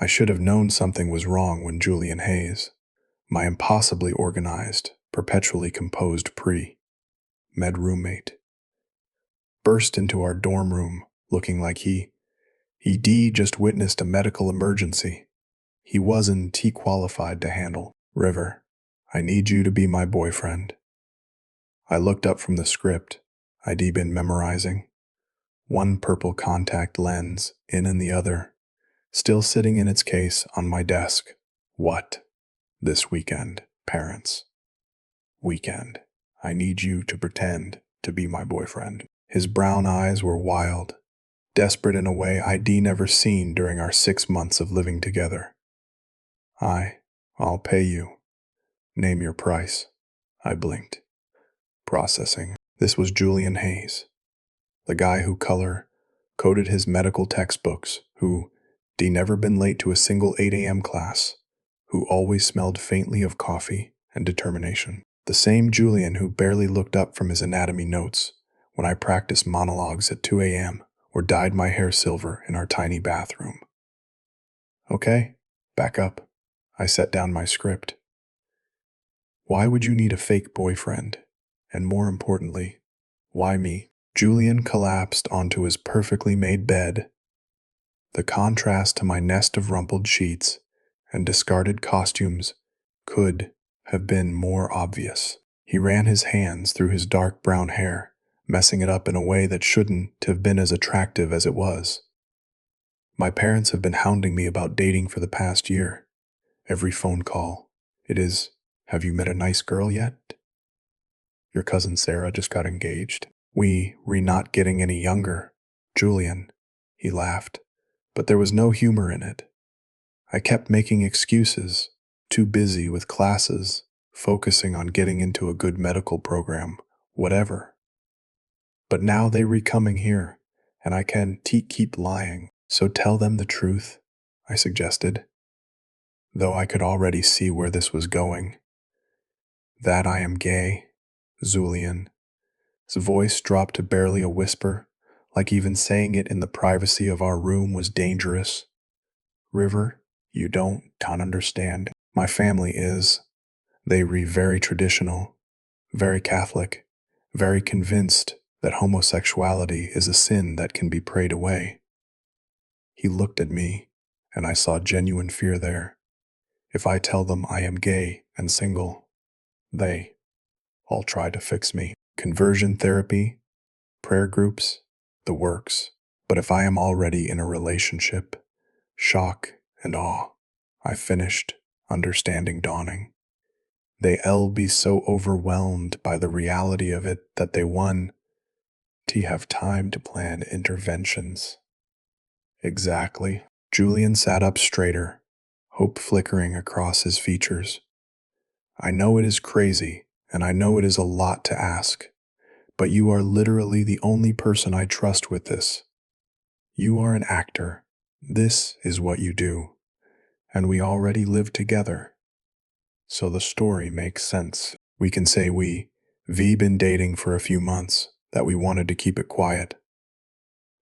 I should have known something was wrong when Julian Hayes, my impossibly organized, perpetually composed pre-med roommate, burst into our dorm room looking like he just witnessed a medical emergency. He wasn't qualified to handle. River, I need you to be my boyfriend. I looked up from the script I'd been memorizing. One purple contact lens in and the other, still sitting in its case on my desk. What? This weekend, parents. Weekend. I need you to pretend to be my boyfriend. His brown eyes were wild, desperate in a way I'd never seen during our 6 months of living together. I'll pay you. Name your price. I blinked. Processing. This was Julian Hayes, the guy who color-coded his medical textbooks, who never been late to a single 8 a.m. class, who always smelled faintly of coffee and determination. The same Julian who barely looked up from his anatomy notes when I practiced monologues at 2 a.m. or dyed my hair silver in our tiny bathroom. Okay, back up. I set down my script. Why would you need a fake boyfriend? And more importantly, why me? Julian collapsed onto his perfectly made bed. The contrast to my nest of rumpled sheets and discarded costumes could have been more obvious. He ran his hands through his dark brown hair, messing it up in a way that shouldn't have been as attractive as it was. My parents have been hounding me about dating for the past year. Every phone call, it is, have you met a nice girl yet? Your cousin Sarah just got engaged. We're not getting any younger. Julian, he laughed, but there was no humor in it. I kept making excuses, too busy with classes, focusing on getting into a good medical program, whatever. But now they coming here, and I can't keep lying. So tell them the truth, I suggested, though I could already see where this was going. That I am gay, Julian. His voice dropped to barely a whisper, like even saying it in the privacy of our room was dangerous. River, you don't understand. My family is. They very traditional, very Catholic, very convinced that homosexuality is a sin that can be prayed away. He looked at me, and I saw genuine fear there. If I tell them I am gay and single, they all try to fix me. Conversion therapy, prayer groups, the works. But if I am already in a relationship, shock and awe, I finished, understanding dawning. They'll be so overwhelmed by the reality of it that they won't have time to plan interventions. Exactly. Julian sat up straighter, hope flickering across his features. I know it is crazy, and I know it is a lot to ask, but you are literally the only person I trust with this. You are an actor. This is what you do. And we already live together. So the story makes sense. We can say we've been dating for a few months, that we wanted to keep it quiet.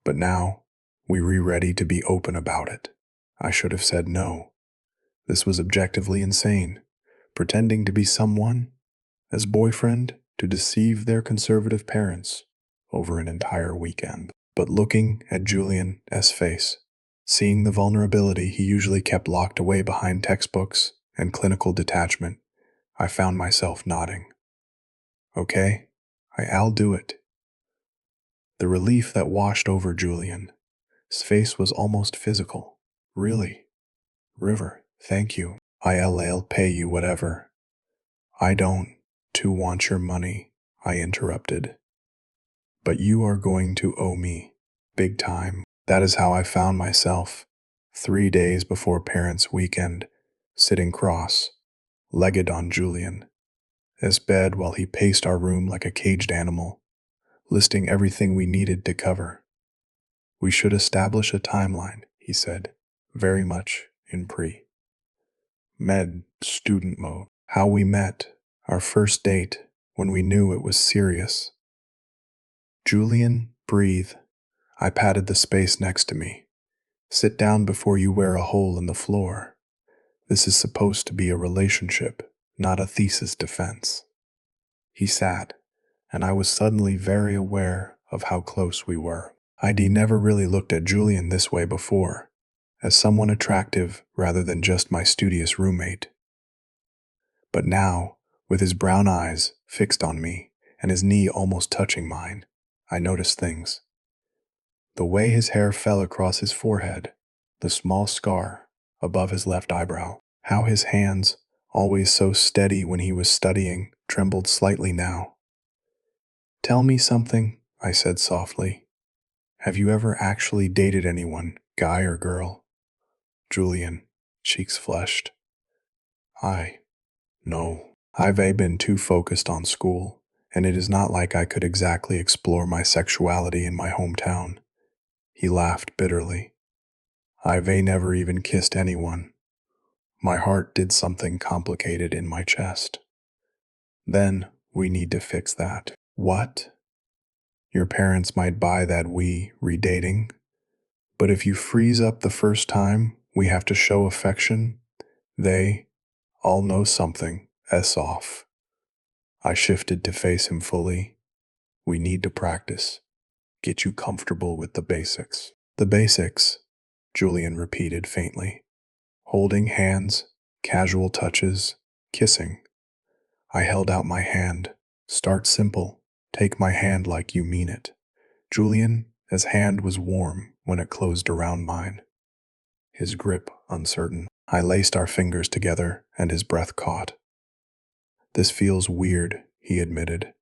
But now, we're ready to be open about it. I should have said no. This was objectively insane. Pretending to be someone, as boyfriend, to deceive their conservative parents over an entire weekend. But looking at Julian's face, seeing the vulnerability he usually kept locked away behind textbooks and clinical detachment, I found myself nodding. Okay, I'll do it. The relief that washed over Julian's face was almost physical. Really? River, thank you. I'll pay you whatever. I don't want your money, I interrupted. But you are going to owe me, big time. That is how I found myself, 3 days before parents' weekend, sitting cross-legged on Julian's bed while he paced our room like a caged animal, listing everything we needed to cover. We should establish a timeline, he said, very much in pre-med student mode. How we met, our first date, when we knew it was serious. Julian, breathe. I patted the space next to me, Sit down before you wear a hole in the floor. This is supposed to be a relationship, not a thesis defense. He sat, and I was suddenly very aware of how close we were. I'd never really looked at Julian this way before, as someone attractive rather than just my studious roommate. But now, with his brown eyes fixed on me and his knee almost touching mine, I noticed things. The way his hair fell across his forehead, the small scar above his left eyebrow, how his hands, always so steady when he was studying, trembled slightly now. "Tell me something," I said softly. "Have you ever actually dated anyone, guy or girl?" Julian, cheeks flushed. No. I've been too focused on school, and it is not like I could exactly explore my sexuality in my hometown." He laughed bitterly. "I've never even kissed anyone." My heart did something complicated in my chest. "Then we need to fix that." "What?" "Your parents might buy that we redating, but if you freeze up the first time we have to show affection, they all know something off." I shifted to face him fully. "We need to practice. Get you comfortable with the basics." "The basics," Julian repeated faintly. "Holding hands, casual touches, kissing." I held out my hand. "Start simple. Take my hand like you mean it." Julian's hand was warm when it closed around mine, his grip uncertain. I laced our fingers together, and his breath caught. "This feels weird," he admitted.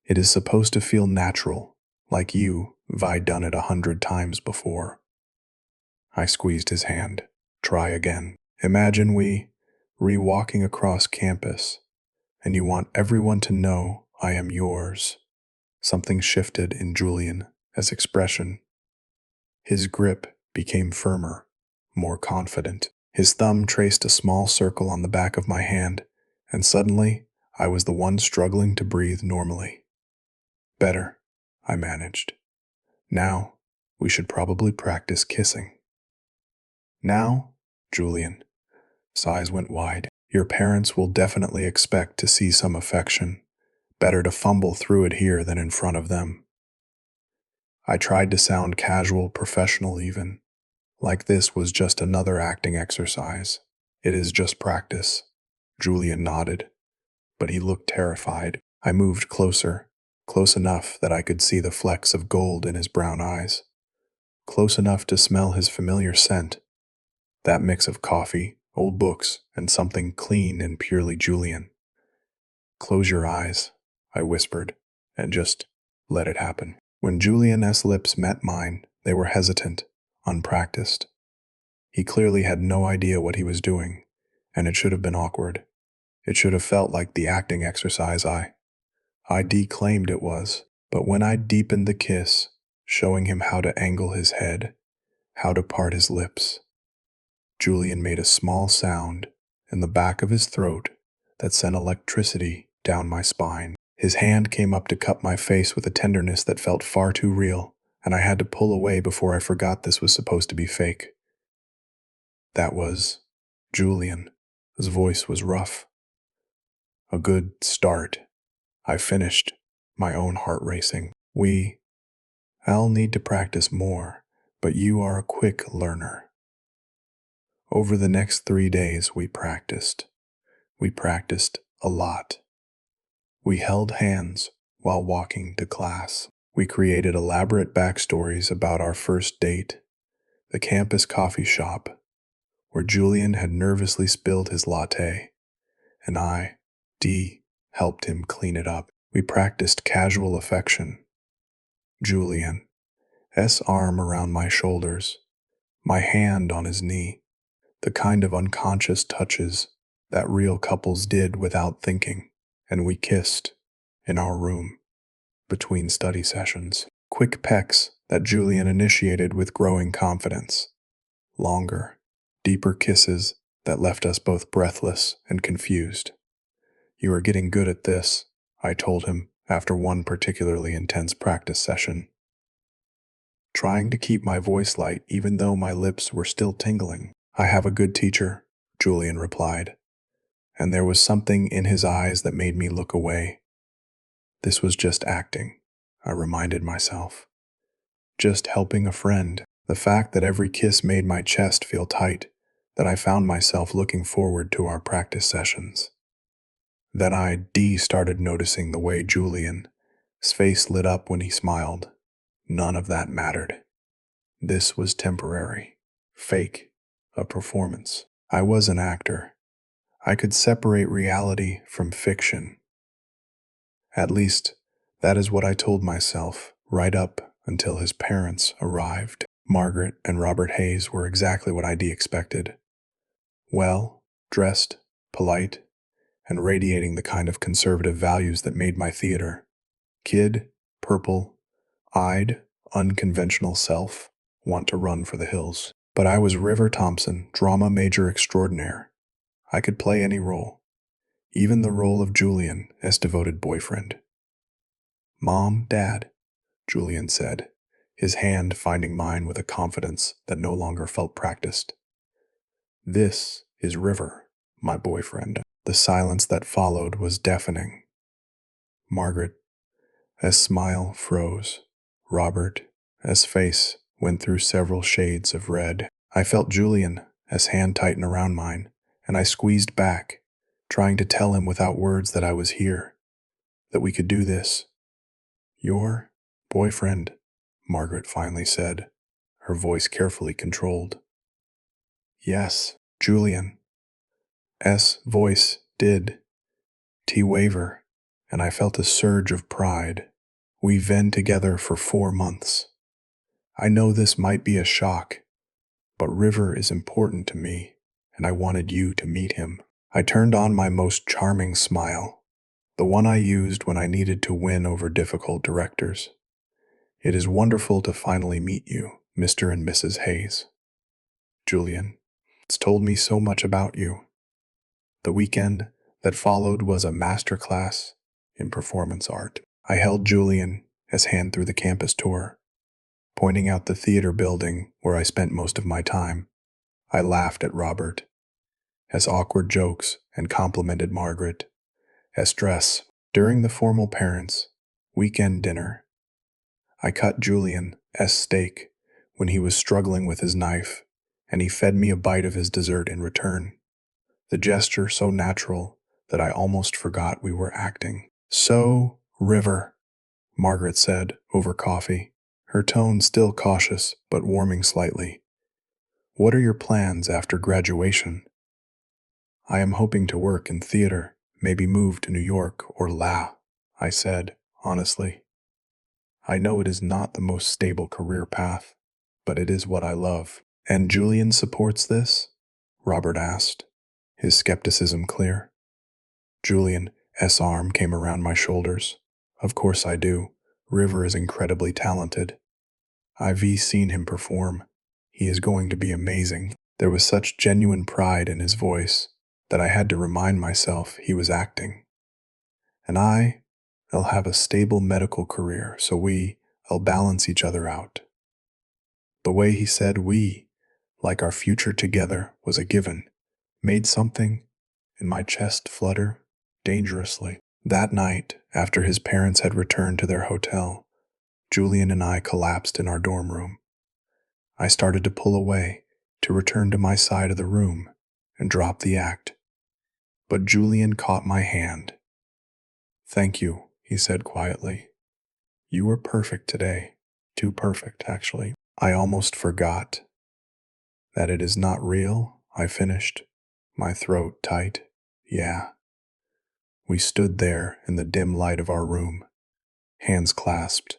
"It is supposed to feel natural, like I'd done it 100 times before." I squeezed his hand. "Try again. Imagine we walking across campus, and you want everyone to know I am yours." Something shifted in Julian's expression. His grip became firmer, more confident. His thumb traced a small circle on the back of my hand, and suddenly I was the one struggling to breathe normally. "Better," I managed. "Now, we should probably practice kissing." "Now?" Julian's eyes went wide. "Your parents will definitely expect to see some affection. Better to fumble through it here than in front of them." I tried to sound casual, professional even, like this was just another acting exercise. "It is just practice." Julian nodded, but he looked terrified. I moved closer, close enough that I could see the flecks of gold in his brown eyes, close enough to smell his familiar scent, that mix of coffee, old books, and something clean and purely Julian. "Close your eyes," I whispered, "and just let it happen." When Julian's lips met mine, they were hesitant, unpracticed. He clearly had no idea what he was doing, and it should have been awkward. It should have felt like the acting exercise I declaimed it was. But when I deepened the kiss, showing him how to angle his head, how to part his lips, Julian made a small sound in the back of his throat that sent electricity down my spine. His hand came up to cup my face with a tenderness that felt far too real, and I had to pull away before I forgot this was supposed to be fake. "That was Julian." His voice was rough. "A good start." I finished, my own heart racing. "I'll need to practice more, but you are a quick learner." Over the next 3 days, we practiced. We practiced a lot. We held hands while walking to class. We created elaborate backstories about our first date, the campus coffee shop, where Julian had nervously spilled his latte, and I helped him clean it up. We practiced casual affection. Julian's arm around my shoulders, my hand on his knee, the kind of unconscious touches that real couples did without thinking, and we kissed in our room between study sessions. Quick pecks that Julian initiated with growing confidence. Longer, deeper kisses that left us both breathless and confused. "You are getting good at this," I told him after one particularly intense practice session. trying to keep my voice light even though my lips were still tingling. "I have a good teacher," Julian replied, and there was something in his eyes that made me look away. This was just acting, I reminded myself. Just helping a friend. The fact that every kiss made my chest feel tight, that I found myself looking forward to our practice sessions. Then I started noticing the way Julian's face lit up when he smiled. None of that mattered. This was temporary, fake, a performance. I was an actor. I could separate reality from fiction. At least, that is what I told myself, right up until his parents arrived. Margaret and Robert Hayes were exactly what I'd expected. Well, dressed, polite, and radiating the kind of conservative values that made my theater. Kid, purple-eyed, unconventional self, want to run for the hills. But I was River Thompson, drama major extraordinaire. I could play any role, even the role of Julian as devoted boyfriend. "Mom, Dad," Julian said, his hand finding mine with a confidence that no longer felt practiced. "This is River, my boyfriend." The silence that followed was deafening. Margaret's smile froze. Robert's face went through several shades of red. I felt Julian's hand tighten around mine, and I squeezed back, trying to tell him without words that I was here, that we could do this. "Your boyfriend," Margaret finally said, her voice carefully controlled. Yes, Julian's voice did waver, and I felt a surge of pride. We've been together for 4 months. I know this might be a shock, but River is important to me, and I wanted you to meet him. I turned on my most charming smile, the one I used when I needed to win over difficult directors. "It is wonderful to finally meet you, Mr. and Mrs. Hayes. Julian, it's told me so much about you." The weekend that followed was a masterclass in performance art. I held Julian's hand through the campus tour, pointing out the theater building where I spent most of my time. I laughed at Robert's awkward jokes and complimented Margaret's dress. During the formal parents' weekend dinner, I cut Julian's steak when he was struggling with his knife, and he fed me a bite of his dessert in return. The gesture so natural that I almost forgot we were acting. "So, River," Margaret said over coffee, her tone still cautious but warming slightly. "What are your plans after graduation?" "I am hoping to work in theater, maybe move to New York or I said, honestly. "I know it is not the most stable career path, but it is what I love." "And Julian supports this?" Robert asked, his skepticism clear. Julian's arm came around my shoulders. "Of course I do. River is incredibly talented. I've seen him perform. He is going to be amazing." There was such genuine pride in his voice that I had to remind myself he was acting. "And I'll have a stable medical career, so I'll balance each other out." The way he said "we," like our future together was a given, made something in my chest flutter dangerously. That night, after his parents had returned to their hotel, Julian and I collapsed in our dorm room. I started to pull away, to return to my side of the room and drop the act. But Julian caught my hand. "Thank you," he said quietly. "You were perfect today. Too perfect, actually." I almost forgot. "That it is not real," I finished, my throat tight. "Yeah." We stood there in the dim light of our room, hands clasped,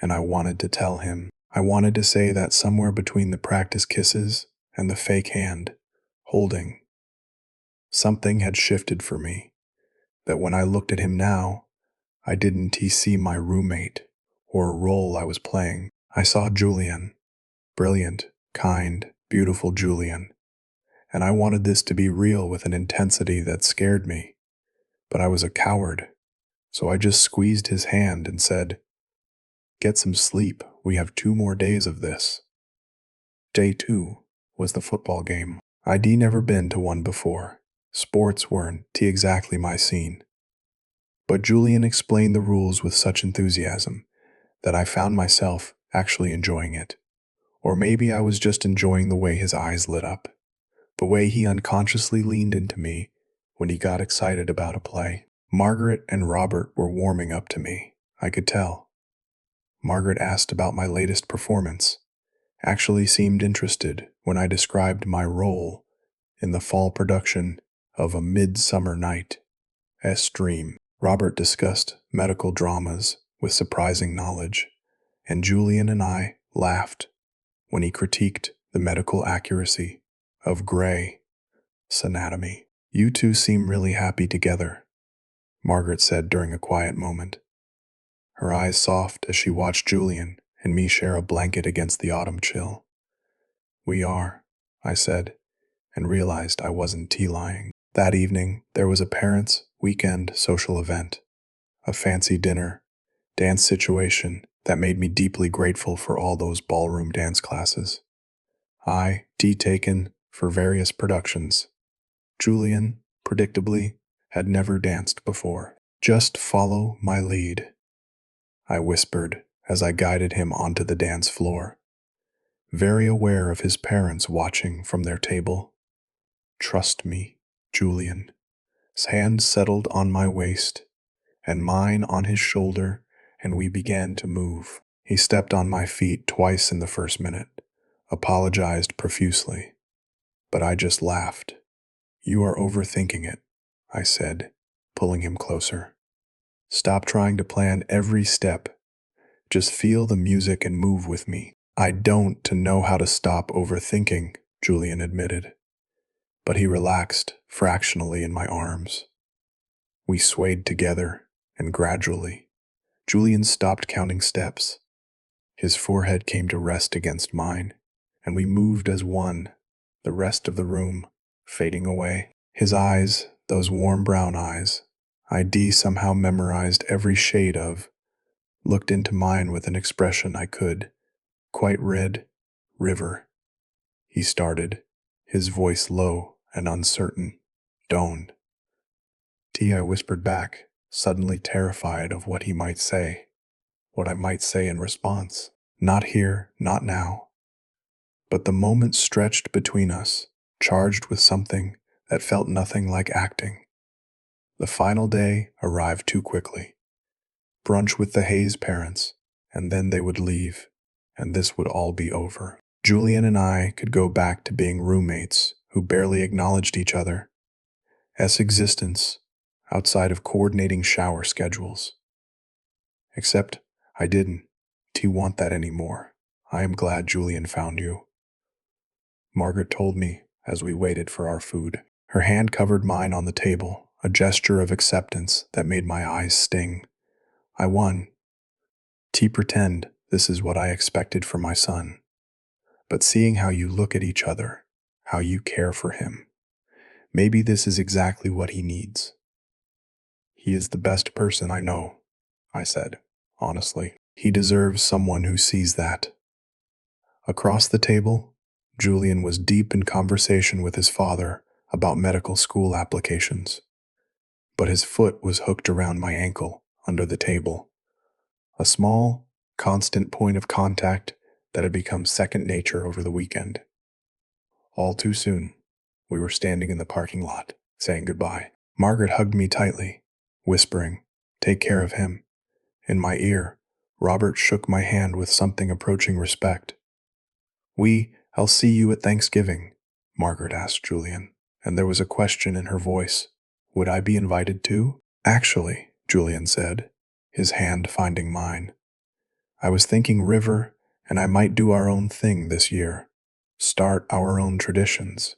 and I wanted to tell him. I wanted to say that somewhere between the practice kisses and the fake hand, holding, something had shifted for me, that when I looked at him now, I didn't see my roommate or a role I was playing. I saw Julian, brilliant, kind, beautiful Julian, and I wanted this to be real with an intensity that scared me. But I was a coward, so I just squeezed his hand and said, "Get some sleep, We have 2 more days of this. Day 2 was the football game. I'd never been to one before. Sports weren't exactly my scene. But Julian explained the rules with such enthusiasm that I found myself actually enjoying it. Or maybe I was just enjoying the way his eyes lit up, the way he unconsciously leaned into me when he got excited about a play. Margaret and Robert were warming up to me, I could tell. Margaret asked about my latest performance, actually seemed interested when I described my role in the fall production of A Midsummer Night's Dream. Robert discussed medical dramas with surprising knowledge, and Julian and I laughed when he critiqued the medical accuracy of Gray's anatomy. You two seem really happy together, Margaret said during a quiet moment, her eyes soft as she watched Julian and me share a blanket against the autumn chill. We are, I said, and realized I wasn't lying. That evening, there was a parents' weekend social event, a fancy dinner, dance situation that made me deeply grateful for all those ballroom dance classes. Taken for various productions. Julian, predictably, had never danced before. Just follow my lead, I whispered as I guided him onto the dance floor, very aware of his parents watching from their table. Trust me, Julian. His hand settled on my waist and mine on his shoulder, and we began to move. He stepped on my feet twice in the first minute, apologized profusely, but I just laughed. You are overthinking it, I said, pulling him closer. Stop trying to plan every step. Just feel the music and move with me. I don't know how to stop overthinking, Julian admitted, but he relaxed fractionally in my arms. We swayed together, and gradually, Julian stopped counting steps. His forehead came to rest against mine, and we moved as one, the rest of the room fading away. His eyes, those warm brown eyes, somehow memorized every shade of, looked into mine with an expression I could quite read. River, he started, his voice low and uncertain. Don't. I whispered back, suddenly terrified of what he might say, what I might say in response. Not here, not now. But the moment stretched between us, charged with something that felt nothing like acting. The final day arrived too quickly. Brunch with the Hayes parents, and then they would leave, and this would all be over. Julian and I could go back to being roommates who barely acknowledged each other's existence outside of coordinating shower schedules. Except I didn't want that anymore. I am glad Julian found you, Margaret told me as we waited for our food. Her hand covered mine on the table, a gesture of acceptance that made my eyes sting. I won. Pretend this is what I expected for my son. But seeing how you look at each other, how you care for him, maybe this is exactly what he needs. He is the best person I know, I said, honestly. He deserves someone who sees that. Across the table, Julian was deep in conversation with his father about medical school applications. But his foot was hooked around my ankle under the table. A small, constant point of contact that had become second nature over the weekend. All too soon, we were standing in the parking lot, saying goodbye. Margaret hugged me tightly, whispering, "Take care of him." In my ear, Robert shook my hand with something approaching respect. I'll see you at Thanksgiving," Margaret asked Julian, and there was a question in her voice. Would I be invited too? Actually, Julian said, his hand finding mine. I was thinking River and I might do our own thing this year. Start our own traditions.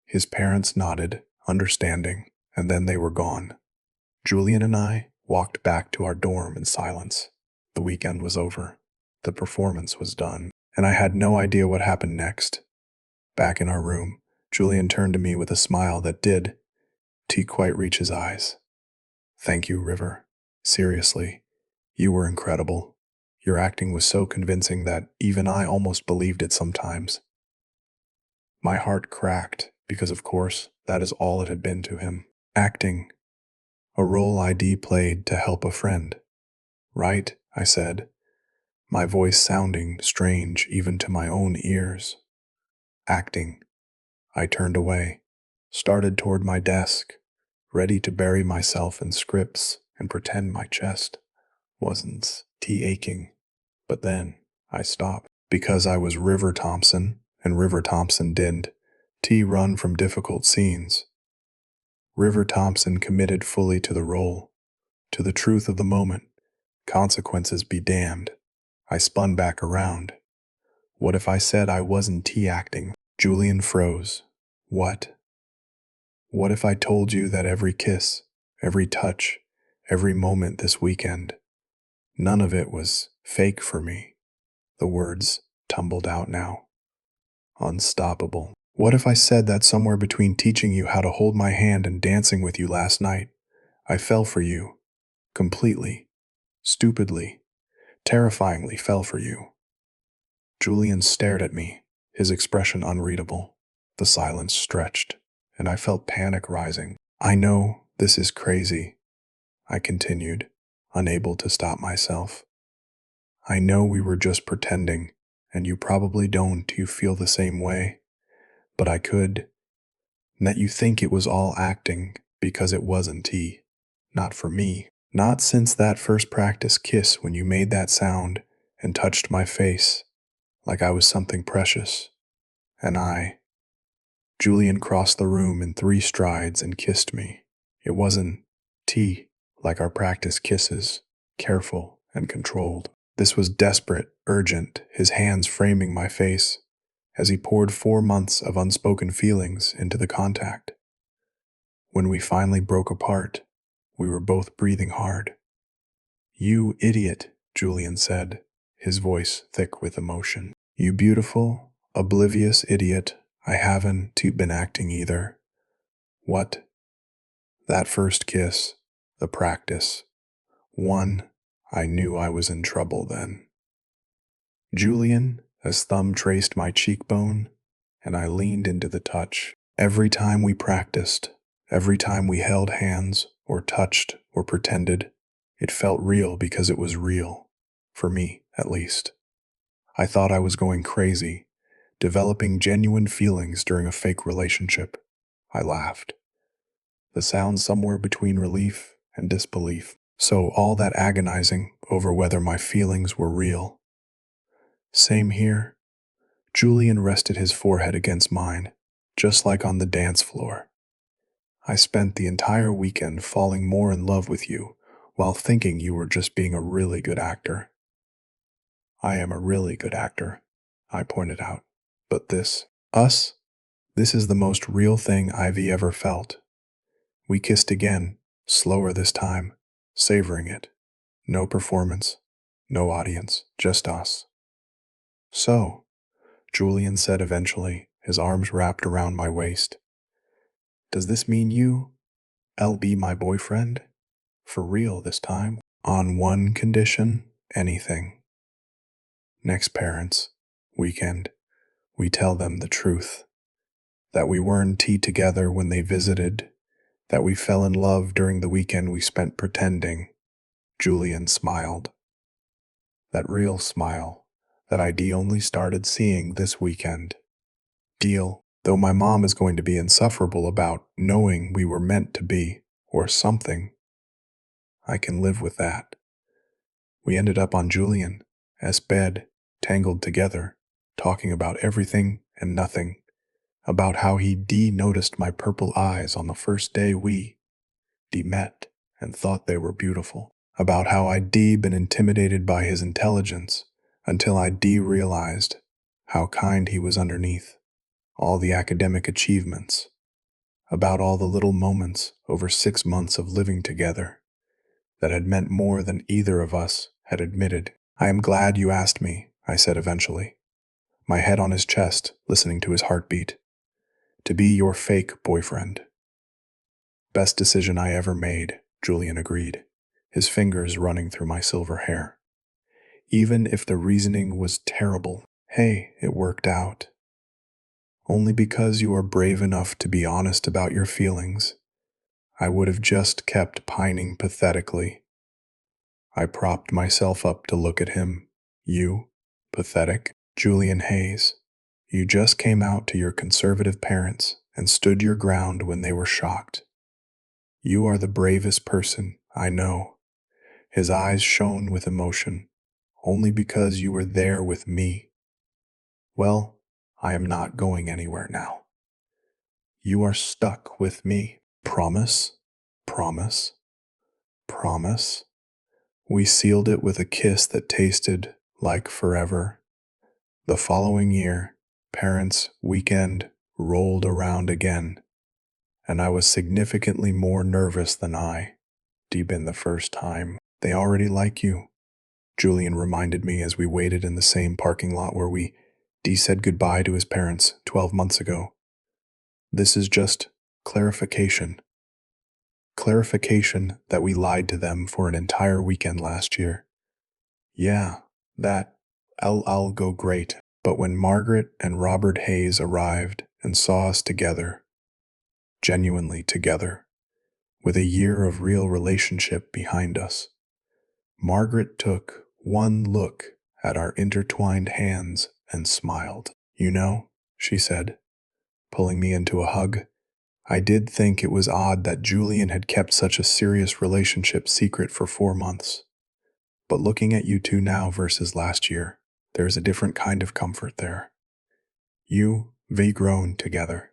His parents nodded, understanding, and then they were gone. Julian and I walked back to our dorm in silence. The weekend was over. The performance was done, and I had no idea what happened next. Back in our room, Julian turned to me with a smile that did quite reach his eyes. "Thank you, River. Seriously, you were incredible. Your acting was so convincing that even I almost believed it sometimes. My heart cracked because, of course, that is all it had been to him. Acting, a role ID played to help a friend. Right, I said, my voice sounding strange even to my own ears. Acting. I turned away, started toward my desk, ready to bury myself in scripts and pretend my chest wasn't aching. But then I stopped because I was River Thompson, and River Thompson didn't run from difficult scenes. River Thompson committed fully to the role, to the truth of the moment. Consequences be damned. I spun back around. What if I said I wasn't acting? Julian froze. What? What if I told you that every kiss, every touch, every moment this weekend, none of it was fake for me? The words tumbled out now. Unstoppable. What if I said that somewhere between teaching you how to hold my hand and dancing with you last night, I fell for you, completely, stupidly, terrifyingly fell for you? Julian stared at me, his expression unreadable. The silence stretched, and I felt panic rising. I know this is crazy, I continued, unable to stop myself. I know we were just pretending, and you probably don't you feel the same way, but I could. That you think it was all acting because it wasn't not for me. Not since that first practice kiss when you made that sound and touched my face like I was something precious. And Julian crossed the room in 3 strides and kissed me. It wasn't like our practice kisses, careful and controlled. This was desperate, urgent, his hands framing my face as he poured 4 months of unspoken feelings into the contact. When we finally broke apart, we were both breathing hard. You idiot, Julian said, his voice thick with emotion. You beautiful, oblivious idiot. I haven't been acting either. What? That first kiss, the practice. I knew I was in trouble then. Julian, as thumb traced my cheekbone, and I leaned into the touch. Every time we practiced, every time we held hands, or touched, or pretended, it felt real because it was real. For me, at least. I thought I was going crazy, developing genuine feelings during a fake relationship. I laughed. The sound somewhere between relief and disbelief. So all that agonizing over whether my feelings were real. Same here. Julian rested his forehead against mine, just like on the dance floor. I spent the entire weekend falling more in love with you while thinking you were just being a really good actor. I am a really good actor, I pointed out. But this is the most real thing I've ever felt. We kissed again, slower this time, savoring it. No performance, no audience, just us. So, Julian said eventually, his arms wrapped around my waist. Does this mean I'll be my boyfriend? For real this time? On one condition, anything. Next parents, weekend, we tell them the truth. That we weren't together when they visited. That we fell in love during the weekend we spent pretending. Julian smiled. That real smile that I only started seeing this weekend. Though my mom is going to be insufferable about knowing we were meant to be, or something, I can live with that. We ended up on Julian's bed, tangled together, talking about everything and nothing, about how he noticed my purple eyes on the first day we met and thought they were beautiful, about how I'd been intimidated by his intelligence until I realized how kind he was underneath, all the academic achievements, about all the little moments over 6 months of living together that had meant more than either of us had admitted. I am glad you asked me, I said eventually, my head on his chest, listening to his heartbeat. To be your fake boyfriend. Best decision I ever made, Julian agreed, his fingers running through my silver hair. even if the reasoning was terrible. Hey, it worked out. Only because you are brave enough to be honest about your feelings. I would have just kept pining pathetically. I propped myself up to look at him. You, pathetic, Julian Hayes. You just came out to your conservative parents and stood your ground when they were shocked. You are the bravest person I know. His eyes shone with emotion, only because you were there with me. Well, I am not going anywhere now. You are stuck with me. Promise? Promise? Promise? We sealed it with a kiss that tasted like forever. The following year, parents' weekend rolled around again, and I was significantly more nervous than deep in the first time. They already like you, Julian reminded me as we waited in the same parking lot where Dee said goodbye to his parents 12 months ago. This is just clarification. Clarification that we lied to them for an entire weekend last year. Yeah, I'll go great. But when Margaret and Robert Hayes arrived and saw us together, genuinely together, with a year of real relationship behind us, Margaret took one look at our intertwined hands and smiled. You know, she said, pulling me into a hug, I did think it was odd that Julian had kept such a serious relationship secret for 4 months. But looking at you two now versus last year, there's a different kind of comfort there. We've grown together.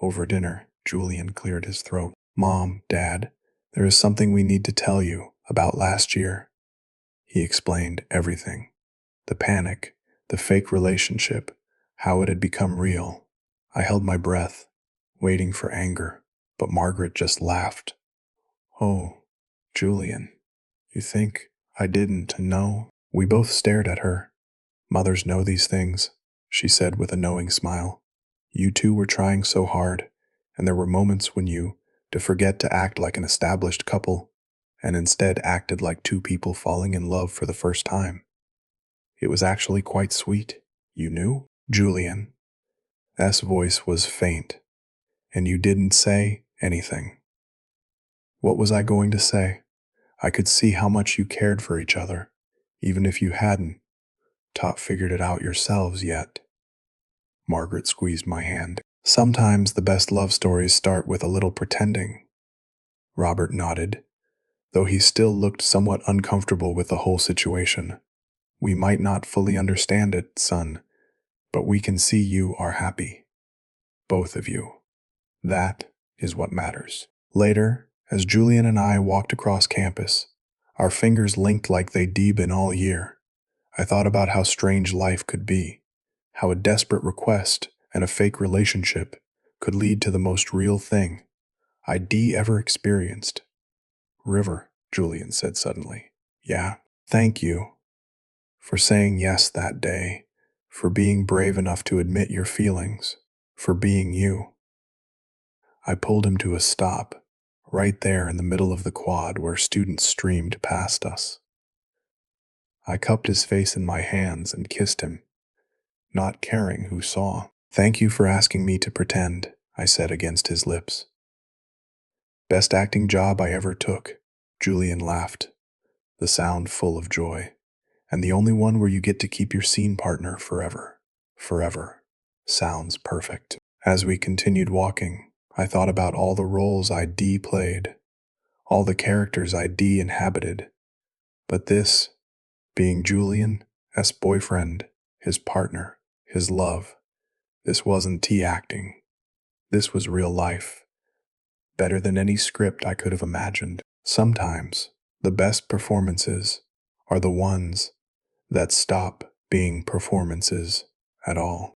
Over dinner, Julian cleared his throat. Mom, Dad, there is something we need to tell you about last year. He explained everything. The panic, the fake relationship, how it had become real. I held my breath, waiting for anger, but Margaret just laughed. Oh, Julian, you think I didn't know? We both stared at her. Mothers know these things, she said with a knowing smile. You two were trying so hard, and there were moments when you forget to act like an established couple, and instead acted like two people falling in love for the first time. It was actually quite sweet. You knew? Julian. S voice was faint, and you didn't say anything. What was I going to say? I could see how much you cared for each other, even if you hadn't figured it out yourselves yet. Margaret squeezed my hand. Sometimes the best love stories start with a little pretending. Robert nodded, though he still looked somewhat uncomfortable with the whole situation. We might not fully understand it, son, but we can see you are happy. Both of you. That is what matters. Later, as Julian and I walked across campus, our fingers linked like they'd been all year, I thought about how strange life could be, how a desperate request and a fake relationship could lead to the most real thing I'd ever experienced. River, Julian said suddenly. Yeah, thank you for saying yes that day, for being brave enough to admit your feelings, for being you. I pulled him to a stop, right there in the middle of the quad where students streamed past us. I cupped his face in my hands and kissed him, not caring who saw. Thank you for asking me to pretend, I said against his lips. Best acting job I ever took, Julian laughed, the sound full of joy. And the only one where you get to keep your scene partner forever. Forever. Sounds perfect. As we continued walking, I thought about all the roles I'd played, all the characters I'd inhabited. But this, being Julian's boyfriend, his partner, his love, this wasn't acting. This was real life. Better than any script I could have imagined. Sometimes, the best performances are the ones that stop being performances at all.